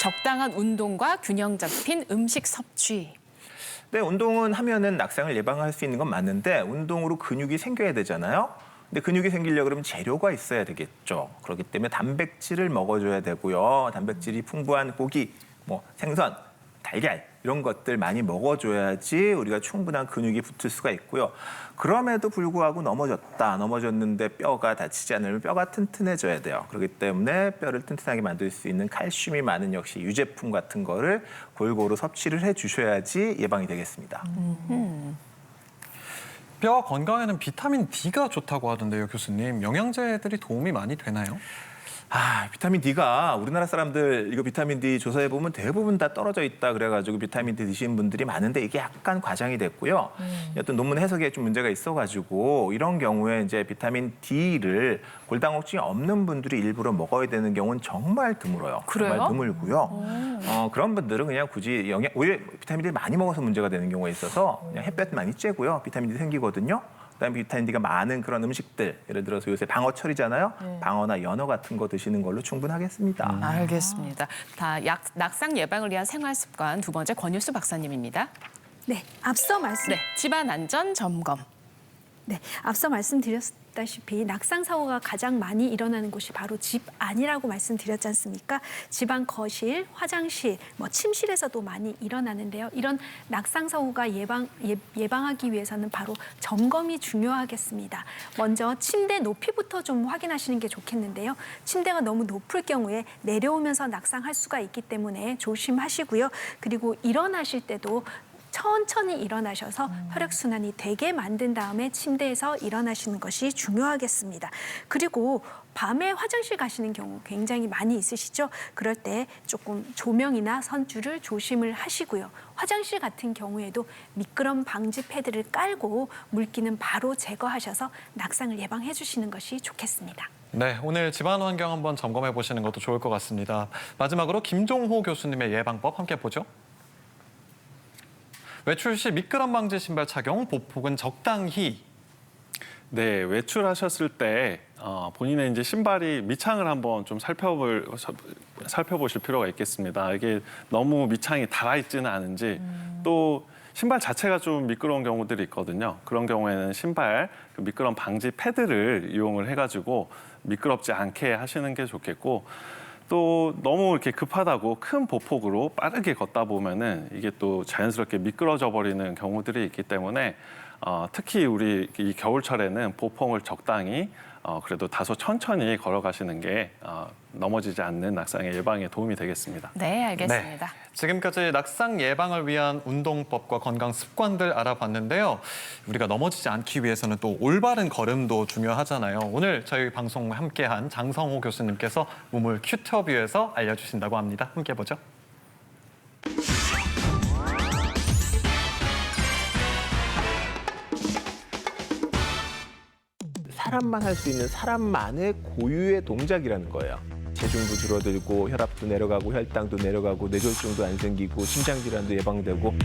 적당한 운동과 균형 잡힌 음식 섭취. 네, 운동은 하면은 낙상을 예방할 수 있는 건 맞는데 운동으로 근육이 생겨야 되잖아요. 근데 근육이 생기려고 그러면 재료가 있어야 되겠죠. 그렇기 때문에 단백질을 먹어줘야 되고요. 단백질이 풍부한 고기, 생선, 달걀 이런 것들 많이 먹어줘야지 우리가 충분한 근육이 붙을 수가 있고요. 그럼에도 불구하고 넘어졌는데 뼈가 다치지 않으면 뼈가 튼튼해져야 돼요. 그렇기 때문에 뼈를 튼튼하게 만들 수 있는 칼슘이 많은 역시 유제품 같은 거를 골고루 섭취를 해주셔야지 예방이 되겠습니다. 뼈 건강에는 비타민 D가 좋다고 하던데요, 교수님. 영양제들이 도움이 많이 되나요? 비타민 D가 우리나라 사람들 이거 비타민 D 조사해 보면 대부분 다 떨어져 있다 그래가지고 비타민 D 드시는 분들이 많은데 이게 약간 과장이 됐고요. 어떤 논문 해석에 좀 문제가 있어가지고 이런 경우에 이제 비타민 D를 골다공 걱정이 없는 분들이 일부러 먹어야 되는 경우는 정말 드물어요. 그래요? 정말 드물고요. 그런 분들은 그냥 굳이 오히려 비타민 D를 많이 먹어서 문제가 되는 경우가 있어서 그냥 햇볕 많이 쬐고요. 비타민 D 생기거든요. 그다음에 비타민 D가 많은 그런 음식들, 예를 들어서 요새 방어철이잖아요. 방어나 연어 같은 거 드시는 걸로 충분하겠습니다. 알겠습니다. 낙상 예방을 위한 생활 습관 두 번째 권율수 박사님입니다. 네, 앞서 집안 안전 점검. 앞서 말씀드렸다시피 낙상 사고가 가장 많이 일어나는 곳이 바로 집 안이라고 말씀드렸지 않습니까? 집안 거실, 화장실, 침실에서도 많이 일어나는데요. 이런 낙상 사고가 예방하기 위해서는 바로 점검이 중요하겠습니다. 먼저 침대 높이부터 좀 확인하시는 게 좋겠는데요. 침대가 너무 높을 경우에 내려오면서 낙상할 수가 있기 때문에 조심하시고요. 그리고 일어나실 때도 천천히 일어나셔서 혈액순환이 되게 만든 다음에 침대에서 일어나시는 것이 중요하겠습니다. 그리고 밤에 화장실 가시는 경우 굉장히 많이 있으시죠? 그럴 때 조금 조명이나 선줄을 조심을 하시고요. 화장실 같은 경우에도 미끄럼 방지 패드를 깔고 물기는 바로 제거하셔서 낙상을 예방해 주시는 것이 좋겠습니다. 네, 오늘 집안 환경 한번 점검해 보시는 것도 좋을 것 같습니다. 마지막으로 김종호 교수님의 예방법 함께 보죠. 외출 시 미끄럼 방지 신발 착용, 보폭은 적당히. 네, 외출하셨을 때 본인의 이제 신발이 밑창을 한번 좀 살펴보실 필요가 있겠습니다. 이게 너무 밑창이 닳아있지는 않은지 또 신발 자체가 좀 미끄러운 경우들이 있거든요. 그런 경우에는 신발 미끄럼 방지 패드를 이용을 해가지고 미끄럽지 않게 하시는 게 좋겠고, 또 너무 이렇게 급하다고 큰 보폭으로 빠르게 걷다 보면은 이게 또 자연스럽게 미끄러져 버리는 경우들이 있기 때문에 특히 우리 이 겨울철에는 보폭을 적당히 그래도 다소 천천히 걸어가시는 게 넘어지지 않는 낙상의 예방에 도움이 되겠습니다. 네, 알겠습니다. 네, 지금까지 낙상 예방을 위한 운동법과 건강 습관들 알아봤는데요. 우리가 넘어지지 않기 위해서는 또 올바른 걸음도 중요하잖아요. 오늘 저희 방송 함께한 장성호 교수님께서 우물 큐터뷰에서 알려주신다고 합니다. 함께 보죠. 사람만 할 수 있는 사람만의 고유의 동작이라는 거예요. 체중도 줄어들고 혈압도 내려가고 혈당도 내려가고 뇌졸중도 안 생기고 심장질환도 예방되고.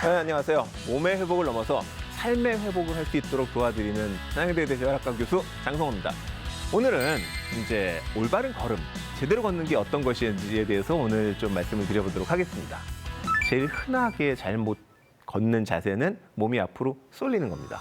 네, 안녕하세요. 몸의 회복을 넘어서 삶의 회복을 할 수 있도록 도와드리는 한양대대 재활학과 교수 장성호입니다. 오늘은 이제 올바른 걸음, 제대로 걷는 게 어떤 것인지에 대해서 오늘 좀 말씀을 드려보도록 하겠습니다. 제일 흔하게 잘못 걷는 자세는 몸이 앞으로 쏠리는 겁니다.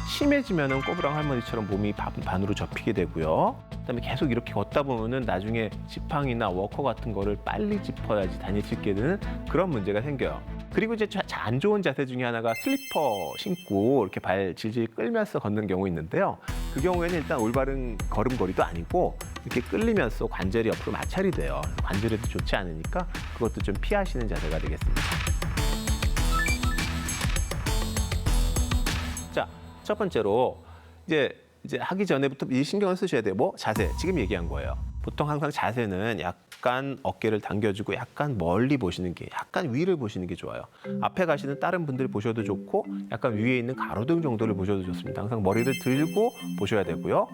심해지면은 꼬부랑 할머니처럼 몸이 반으로 접히게 되고요. 그다음에 계속 이렇게 걷다 보면은 나중에 지팡이나 워커 같은 거를 빨리 짚어야지 다닐 수 있게 되는 그런 문제가 생겨요. 그리고 이제 안 좋은 자세 중에 하나가 슬리퍼 신고 이렇게 발 질질 끌면서 걷는 경우 있는데요. 그 경우에는 일단 올바른 걸음걸이도 아니고 이렇게 끌리면서 관절이 옆으로 마찰이 돼요. 관절에도 좋지 않으니까 그것도 좀 피하시는 자세가 되겠습니다. 자, 첫 번째로 이제 하기 전에부터 이 신경을 쓰셔야 돼요. 자세. 지금 얘기한 거예요. 보통 항상 자세는 약 약간 어깨를 당겨주고 약간 멀리 보시는 게, 약간 위를 보시는 게 좋아요. 앞에 가시는 다른 분들 보셔도 좋고 약간 위에 있는 가로등 정도를 보셔도 좋습니다. 항상 머리를 들고 보셔야 되고요.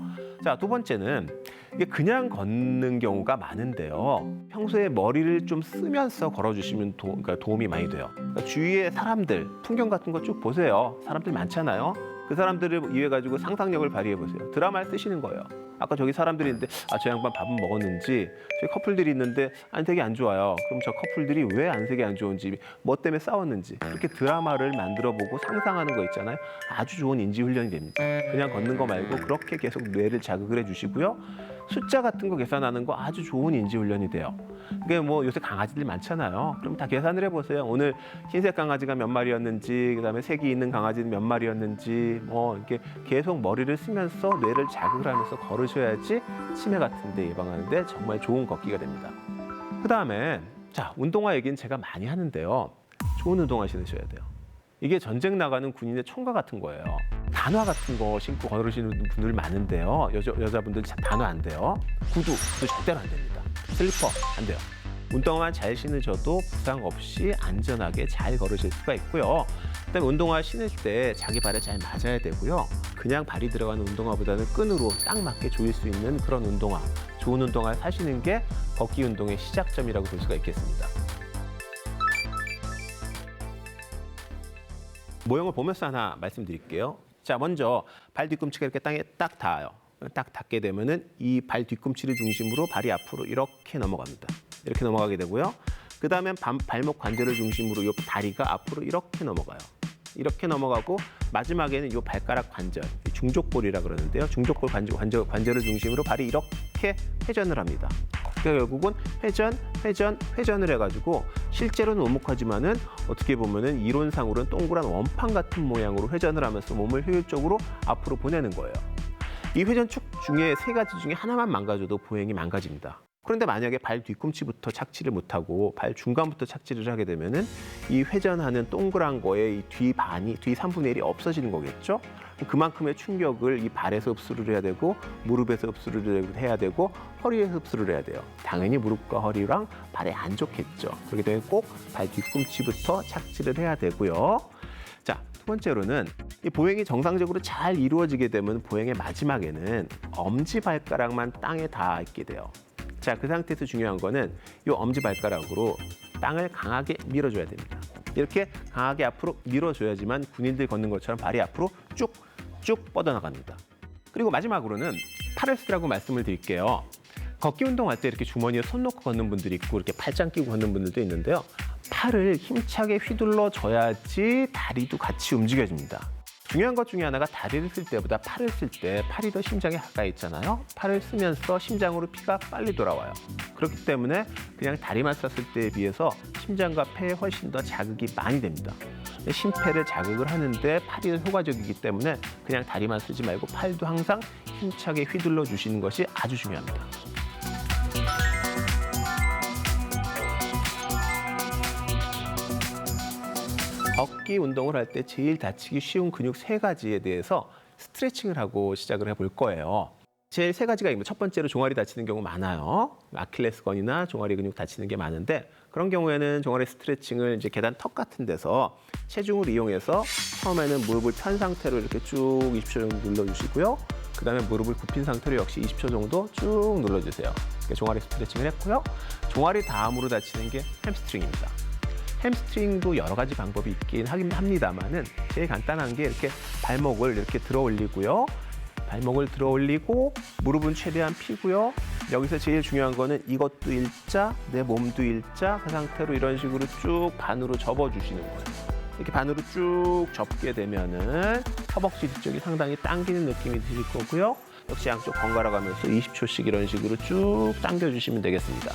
자, 두 번째는 이게 그냥 걷는 경우가 많은데요. 평소에 머리를 좀 쓰면서 걸어주시면 그러니까 도움이 많이 돼요. 그러니까 주위에 사람들, 풍경 같은 거 쭉 보세요. 사람들 많잖아요. 그 사람들을 이해 가지고 상상력을 발휘해 보세요. 드라마를 쓰시는 거예요. 아까 저기 사람들이 있는데 저 양반 밥은 먹었는지, 저기 커플들이 있는데 안색이 안 좋아요. 그럼 저 커플들이 왜 안색이 안 좋은지, 뭐 때문에 싸웠는지, 이렇게 드라마를 만들어 보고 상상하는 거 있잖아요. 아주 좋은 인지 훈련이 됩니다. 그냥 걷는 거 말고 그렇게 계속 뇌를 자극을 해주시고요. 숫자 같은 거 계산하는 거 아주 좋은 인지 훈련이 돼요. 그게 뭐 요새 강아지들 많잖아요. 그럼 다 계산을 해보세요. 오늘 흰색 강아지가 몇 마리였는지, 그다음에 색이 있는 강아지는 몇 마리였는지, 뭐 이렇게 계속 머리를 쓰면서 뇌를 자극을 하면서 걸으셔야지 치매 같은 데 예방하는데 정말 좋은 걷기가 됩니다. 그다음에 자, 운동화 얘기는 제가 많이 하는데요. 좋은 운동화 신으셔야 돼요. 이게 전쟁 나가는 군인의 총과 같은 거예요. 단화 같은 거 신고 걸으시는 분들 많은데요. 여자분들 단화 안 돼요. 구두 절대로 안 됩니다. 슬리퍼 안 돼요. 운동화만 잘 신으셔도 부상 없이 안전하게 잘 걸으실 수가 있고요. 그다음에 운동화 신을 때 자기 발에 잘 맞아야 되고요. 그냥 발이 들어가는 운동화보다는 끈으로 딱 맞게 조일 수 있는 그런 운동화, 좋은 운동화를 사시는 게 걷기 운동의 시작점이라고 볼 수가 있겠습니다. 모형을 보면서 하나 말씀드릴게요. 자, 먼저 발 뒤꿈치가 이렇게 땅에 딱 닿아요. 딱 닿게 되면은 이 발 뒤꿈치를 중심으로 발이 앞으로 이렇게 넘어갑니다. 이렇게 넘어가게 되고요. 그 다음에 발목 관절을 중심으로 이 다리가 앞으로 이렇게 넘어가요. 이렇게 넘어가고 마지막에는 이 발가락 관절, 중족골이라 그러는데요. 중족골 관절을 중심으로 발이 이렇게 회전을 합니다. 그러니까 결국은 회전을 해가지고 실제로는 오목하지만은 어떻게 보면은 이론상으로는 동그란 원판 같은 모양으로 회전을 하면서 몸을 효율적으로 앞으로 보내는 거예요. 이 회전축 중에 세 가지 중에 하나만 망가져도 보행이 망가집니다. 그런데 만약에 발 뒤꿈치부터 착지를 못하고 발 중간부터 착지를 하게 되면은 이 회전하는 동그란 거에 이 뒤 3분의 1이 없어지는 거겠죠? 그만큼의 충격을 이 발에서 흡수를 해야 되고 무릎에서 흡수를 해야 되고 허리에서 흡수를 해야 돼요. 당연히 무릎과 허리랑 발에 안 좋겠죠. 그렇기 때문에 꼭 발 뒤꿈치부터 착지를 해야 되고요. 자, 두 번째로는 이 보행이 정상적으로 잘 이루어지게 되면 보행의 마지막에는 엄지발가락만 땅에 닿게 돼요. 자, 그 상태에서 중요한 거는 이 엄지발가락으로 땅을 강하게 밀어줘야 됩니다. 이렇게 강하게 앞으로 밀어줘야지만 군인들 걷는 것처럼 발이 앞으로 쭉쭉 뻗어나갑니다. 그리고 마지막으로는 팔을 쓰라고 말씀을 드릴게요. 걷기 운동할 때 이렇게 주머니에 손 놓고 걷는 분들이 있고 이렇게 팔짱 끼고 걷는 분들도 있는데요. 팔을 힘차게 휘둘러 줘야지 다리도 같이 움직여집니다. 중요한 것 중에 하나가 다리를 쓸 때보다 팔을 쓸 때 팔이 더 심장에 가까이 있잖아요. 팔을 쓰면서 심장으로 피가 빨리 돌아와요. 그렇기 때문에 그냥 다리만 썼을 때에 비해서 심장과 폐에 훨씬 더 자극이 많이 됩니다. 심폐를 자극을 하는데 팔이 효과적이기 때문에 그냥 다리만 쓰지 말고 팔도 항상 힘차게 휘둘러 주시는 것이 아주 중요합니다. 걷기 운동을 할 때 제일 다치기 쉬운 근육 세 가지에 대해서 스트레칭을 하고 시작을 해볼 거예요. 제일 세 가지가 있고 첫 번째로 종아리 다치는 경우 많아요. 아킬레스건이나 종아리 근육 다치는 게 많은데 그런 경우에는 종아리 스트레칭을 이제 계단 턱 같은 데서 체중을 이용해서 처음에는 무릎을 편 상태로 이렇게 쭉 20초 정도 눌러주시고요. 그 다음에 무릎을 굽힌 상태로 역시 20초 정도 쭉 눌러주세요. 종아리 스트레칭을 했고요. 종아리 다음으로 다치는 게 햄스트링입니다. 햄스트링도 여러 가지 방법이 있긴 합니다만은 제일 간단한 게 이렇게 발목을 이렇게 들어 올리고요. 발목을 들어 올리고 무릎은 최대한 펴고요. 여기서 제일 중요한 거는 이것도 일자, 내 몸도 일자. 그 상태로 이런 식으로 쭉 반으로 접어주시는 거예요. 이렇게 반으로 쭉 접게 되면은 허벅지 뒤쪽이 상당히 당기는 느낌이 드실 거고요. 역시 양쪽 번갈아 가면서 20초씩 이런 식으로 쭉 당겨주시면 되겠습니다.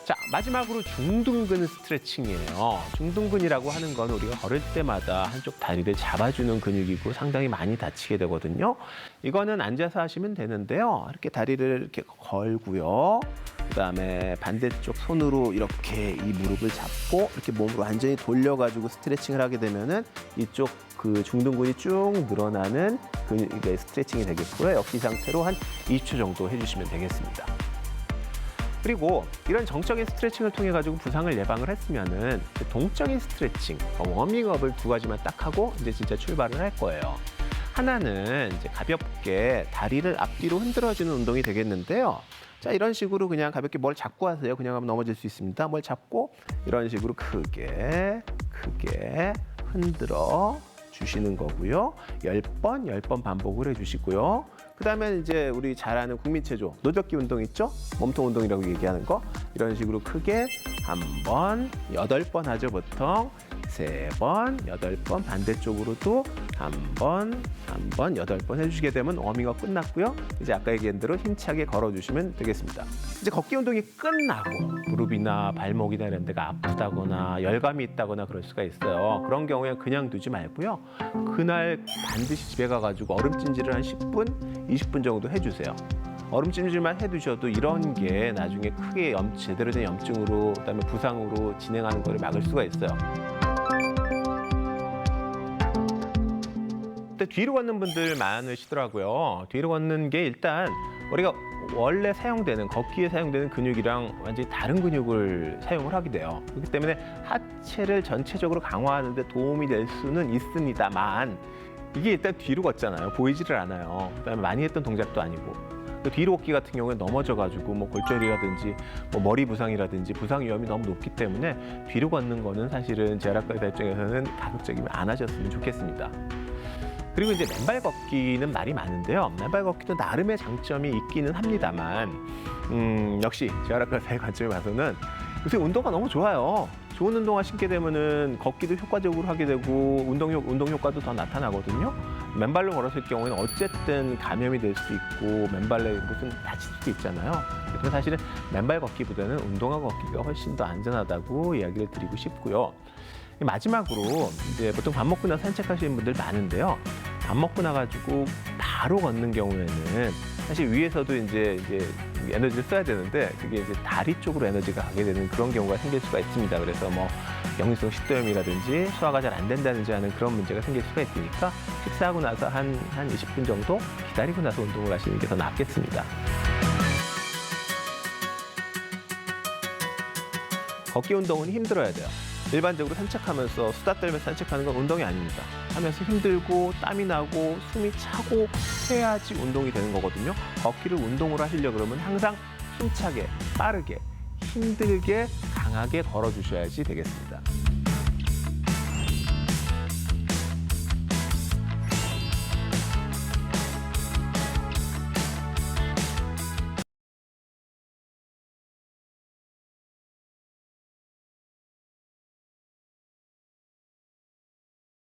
자, 마지막으로 중둔근 스트레칭이에요. 중둔근이라고 하는 건 우리가 걸을 때마다 한쪽 다리를 잡아주는 근육이고 상당히 많이 다치게 되거든요. 이거는 앉아서 하시면 되는데요. 이렇게 다리를 이렇게 걸고요. 그다음에 반대쪽 손으로 이렇게 이 무릎을 잡고 이렇게 몸으로 완전히 돌려가지고 스트레칭을 하게 되면은 이쪽 그 중둔근이 쭉 늘어나는 스트레칭이 되겠고요. 역시 이 상태로 한 20초 정도 해주시면 되겠습니다. 그리고 이런 정적인 스트레칭을 통해 가지고 부상을 예방을 했으면은 동적인 스트레칭, 워밍업을 두 가지만 딱 하고 이제 진짜 출발을 할 거예요. 하나는 이제 가볍게 다리를 앞뒤로 흔들어주는 운동이 되겠는데요. 자, 이런 식으로 그냥 가볍게 뭘 잡고 하세요. 그냥 하면 넘어질 수 있습니다. 뭘 잡고 이런 식으로 크게 흔들어 주시는 거고요. 10번 반복을 해주시고요. 그다음에 이제 우리 잘 아는 국민체조 노젓기 운동 있죠? 몸통 운동이라고 얘기하는 거. 이런 식으로 크게 한 번, 8번 하죠, 보통. 3번, 8번, 반대쪽으로도 한 번, 8번 해주시게 되면 워밍업 끝났고요. 이제 아까 얘기한 대로 힘차게 걸어주시면 되겠습니다. 이제 걷기 운동이 끝나고 무릎이나 발목이나 이런 데가 아프다거나 열감이 있다거나 그럴 수가 있어요. 그런 경우에 그냥 두지 말고요. 그날 반드시 집에 가가지고 얼음찜질을 한 10분, 20분 정도 해주세요. 얼음찜질만 해두셔도 이런 게 나중에 크게 제대로 된 염증으로 그다음에 부상으로 진행하는 걸 막을 수가 있어요. 뒤로 걷는 분들 많으시더라고요. 뒤로 걷는 게 일단 우리가 원래 사용되는 걷기에 사용되는 근육이랑 완전히 다른 근육을 사용을 하게 돼요. 그렇기 때문에 하체를 전체적으로 강화하는 데 도움이 될 수는 있습니다만 이게 일단 뒤로 걷잖아요. 보이지를 않아요. 그다음에 많이 했던 동작도 아니고. 뒤로 걷기 같은 경우에 넘어져가지고 뭐 골절이라든지 뭐 머리 부상이라든지 부상 위험이 너무 높기 때문에 뒤로 걷는 거는 사실은 재활학과 입장에서는 가급적이면 안 하셨으면 좋겠습니다. 그리고 이제 맨발 걷기는 말이 많은데요. 맨발 걷기도 나름의 장점이 있기는 합니다만 역시 재활학과의 관점에 봐서는 요새 운동가 너무 좋아요. 좋은 운동화 신게 되면은 걷기도 효과적으로 하게 되고 운동 효과도 더 나타나거든요. 맨발로 걸었을 경우에는 어쨌든 감염이 될 수도 있고 맨발에 무슨 다칠 수도 있잖아요. 그래서 사실은 맨발 걷기보다는 운동화 걷기가 훨씬 더 안전하다고 이야기를 드리고 싶고요. 마지막으로 이제 보통 밥 먹고 나서 산책하시는 분들 많은데요. 밥 먹고 나가지고 바로 걷는 경우에는 사실 위에서도 이제 에너지를 써야 되는데 그게 이제 다리 쪽으로 에너지가 가게 되는 그런 경우가 생길 수가 있습니다. 그래서 뭐 역류성 식도염이라든지 소화가 잘 안 된다든지 하는 그런 문제가 생길 수가 있으니까 식사하고 나서 한 20분 정도 기다리고 나서 운동을 하시는 게 더 낫겠습니다. 걷기 운동은 힘들어야 돼요. 일반적으로 산책하면서 수다 떨면서 산책하는 건 운동이 아닙니다. 하면서 힘들고 땀이 나고 숨이 차고 해야지 운동이 되는 거거든요. 걷기를 운동으로 하시려고 그러면 항상 힘차게, 빠르게, 힘들게, 강하게 걸어주셔야지 되겠습니다.